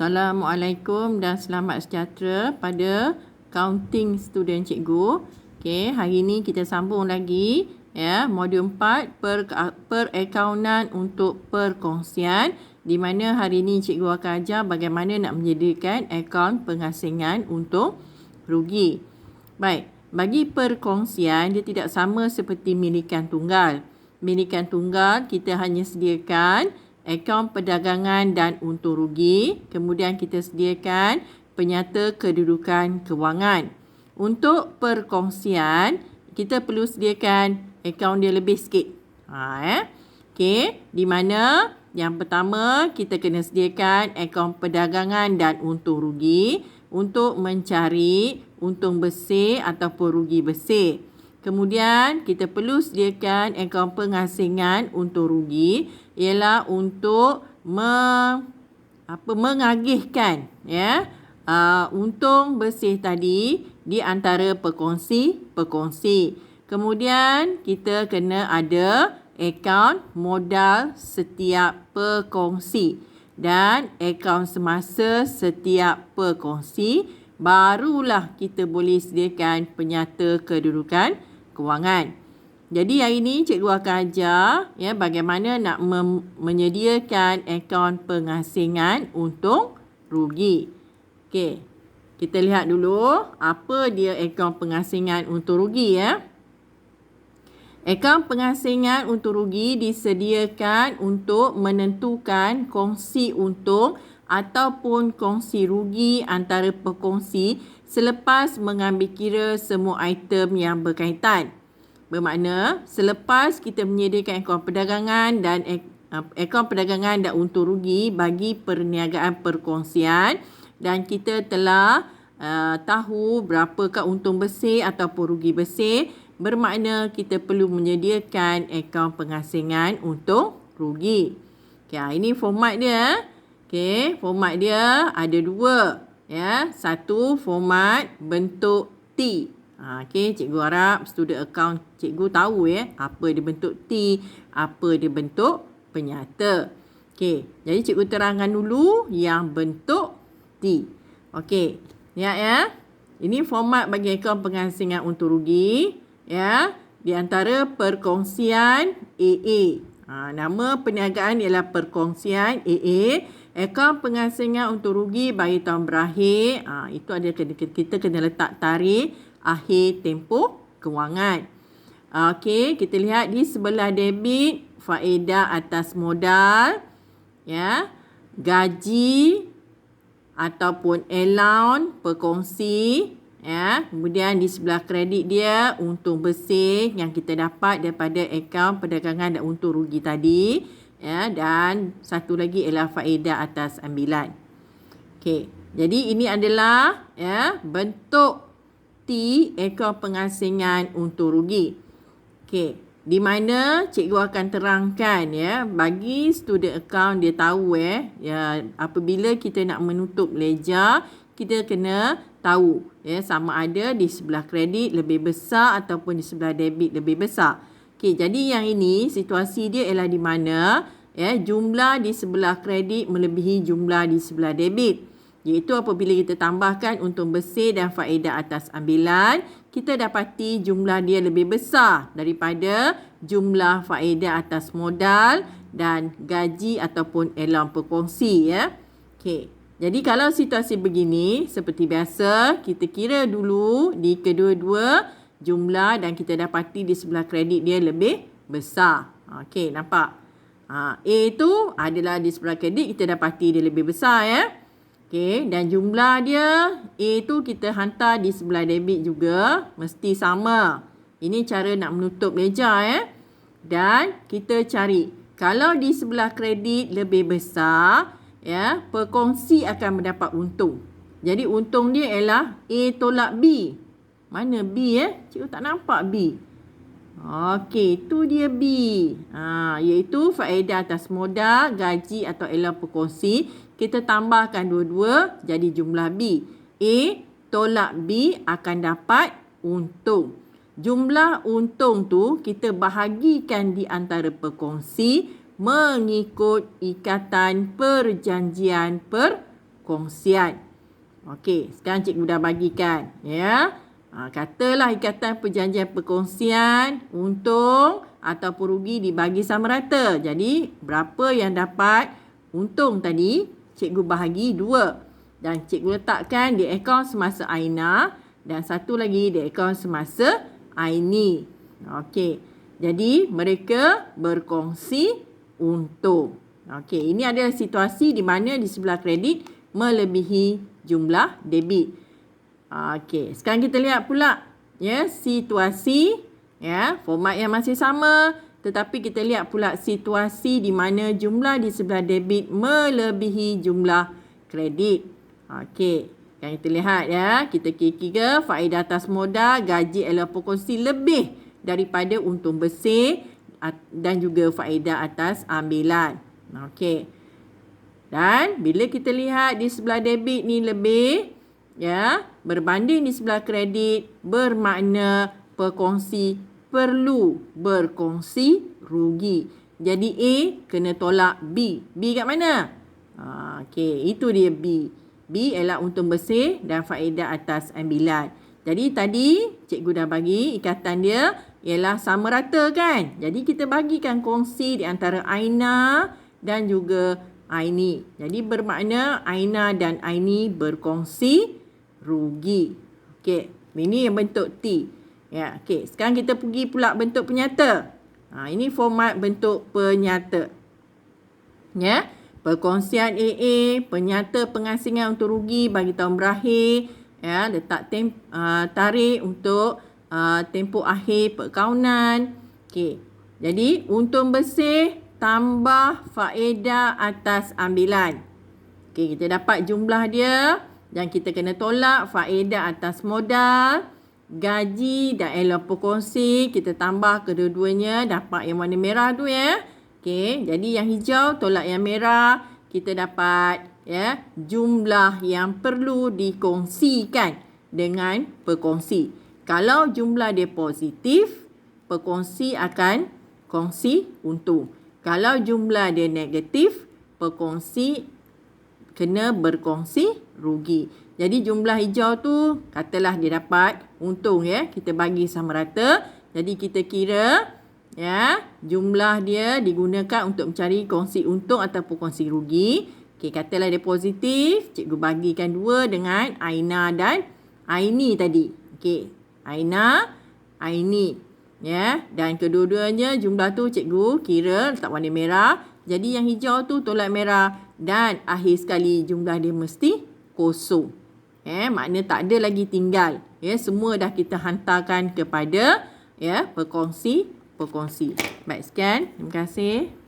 Assalamualaikum dan selamat sejahtera pada counting student cikgu. Okey, hari ini kita sambung lagi modul 4 perakaunan untuk perkongsian, di mana hari ini cikgu akan ajar bagaimana nak menyediakan akaun pengasingan untuk rugi. Baik, bagi perkongsian dia tidak sama seperti milikan tunggal. Milikan tunggal kita hanya sediakan akaun perdagangan dan untung rugi. Kemudian kita sediakan penyata kedudukan kewangan. Untuk perkongsian, kita perlu sediakan akaun dia lebih sikit. Okey, di mana yang pertama kita kena sediakan akaun perdagangan dan untung rugi untuk mencari untung bersih ataupun rugi bersih. Kemudian kita perlu sediakan akaun pengasingan untung rugi, ialah untuk mengagihkan untung bersih tadi di antara pekongsi. Kemudian kita kena ada akaun modal setiap pekongsi dan akaun semasa setiap pekongsi, barulah kita boleh sediakan penyata kedudukan kewangan. Jadi hari ini cikgu akan ajar bagaimana nak menyediakan akaun pengasingan untung rugi. Okey, kita lihat dulu apa dia akaun pengasingan untung rugi . Akaun pengasingan untung rugi disediakan untuk menentukan kongsi untung ataupun kongsi rugi antara pekongsi selepas mengambil kira semua item yang berkaitan. Bermakna selepas kita menyediakan akaun perdagangan dan untung rugi bagi perniagaan perkongsian, dan kita telah tahu berapakah untung bersih ataupun rugi bersih, bermakna kita perlu menyediakan akaun pengasingan untung rugi. Okay, ini format dia. Okey, format dia ada dua. Satu format bentuk T. Okey, cikgu harap student account cikgu tahu apa dia bentuk T, apa dia bentuk penyata. Okey, jadi cikgu terangkan dulu yang bentuk T. Okey, lihat ini format bagi akaun pengasingan untung rugi di antara perkongsian AA. Nama perniagaan ialah perkongsian AA. Akaun pengasingan untung rugi bagi tahun berakhir, itu ada kita kena letak tarikh akhir tempoh kewangan. Okey, kita lihat di sebelah debit, faedah atas modal, gaji ataupun allowance perkongsi, kemudian di sebelah kredit dia untung bersih yang kita dapat daripada akaun perdagangan dan untung rugi tadi, dan satu lagi ialah faedah atas ambilan. Okey, jadi ini adalah bentuk T akaun pengasingan untung rugi. Okey, di mana cikgu akan terangkan bagi student account dia tahu apabila kita nak menutup ledger, kita kena tahu sama ada di sebelah kredit lebih besar ataupun di sebelah debit lebih besar. Okey, jadi yang ini situasi dia ialah di mana jumlah di sebelah kredit melebihi jumlah di sebelah debit. Iaitu apabila kita tambahkan untung bersih dan faedah atas ambilan, kita dapati jumlah dia lebih besar daripada jumlah faedah atas modal dan gaji ataupun allowance perkongsi. Okey, jadi kalau situasi begini, seperti biasa, kita kira dulu di kedua-dua jumlah dan kita dapati di sebelah kredit dia lebih besar. Okey, nampak? A itu adalah di sebelah kredit kita dapati dia lebih besar Okey, dan jumlah dia A tu kita hantar di sebelah debit juga mesti sama. Ini cara nak menutup ledger Dan kita cari kalau di sebelah kredit lebih besar, perkongsi akan mendapat untung. Jadi untung dia ialah A tolak B. Mana B Cikgu tak nampak B. Okey, itu dia B. Iaitu faedah atas modal, gaji atau allowance perkongsi. Kita tambahkan dua-dua jadi jumlah B. A tolak B akan dapat untung. Jumlah untung tu kita bahagikan di antara perkongsi mengikut ikatan perjanjian perkongsian. Okey, sekarang cikgu dah bagikan. Ya. Katalah ikatan perjanjian perkongsian, untung ataupun rugi dibagi sama rata. Jadi, berapa yang dapat untung tadi, cikgu bahagi 2. Dan cikgu letakkan di akaun semasa Aina dan satu lagi di akaun semasa Aini. Okey. Jadi, mereka berkongsi untung. Okey, ini adalah situasi di mana di sebelah kredit melebihi jumlah debit. Okey, sekarang kita lihat pula ya situasi ya, format yang masih sama tetapi kita lihat pula situasi di mana jumlah di sebelah debit melebihi jumlah kredit. Okey, sekarang kita lihat ya, kita kira faedah atas modal, gaji adalah perkongsi lebih daripada untung bersih dan juga faedah atas ambilan. Okey. Dan bila kita lihat di sebelah debit ni lebih ya, berbanding di sebelah kredit, bermakna perkongsi perlu berkongsi rugi. Jadi A kena tolak B. B kat mana? Okey, itu dia B. B ialah untung bersih dan faedah atas ambilan. Jadi tadi cikgu dah bagi ikatan dia ialah sama rata kan? Jadi kita bagikan kongsi di antara Aina dan juga Aini. Jadi bermakna Aina dan Aini berkongsi rugi. Okey, ini yang bentuk T. Ya, okey. Sekarang kita pergi pula bentuk penyata. Ini format bentuk penyata. Ya, perkongsian AA, penyata pengasingan untuk rugi bagi tahun berakhir. Ya, letak tarikh untuk tempoh akhir perkaunan. Okey. Jadi untung bersih tambah faedah atas ambilan. Okey, kita dapat jumlah dia dan kita kena tolak faedah atas modal, gaji dan elok perkongsi. Kita tambah kedua-duanya, dapat yang warna merah tu ya. Okey, jadi yang hijau tolak yang merah, kita dapat ya jumlah yang perlu dikongsikan dengan perkongsi. Kalau jumlah dia positif, perkongsi akan kongsi untung. Kalau jumlah dia negatif, perkongsi kena berkongsi rugi. Jadi jumlah hijau tu katalah dia dapat untung ya. Kita bagi sama rata. Jadi kita kira ya jumlah dia digunakan untuk mencari kongsi untung ataupun kongsi rugi. Okey, katalah dia positif. Cikgu bagikan 2 dengan Aina dan Aini tadi. Okey, Aina, Aini. Ya, dan kedua-duanya jumlah tu cikgu kira letak warna merah. Jadi yang hijau tu tolak merah dan akhir sekali jumlah dia mesti kosong. Makna tak ada lagi tinggal. Ya, semua dah kita hantarkan kepada ya perkongsi. Baik, sekian. Terima kasih.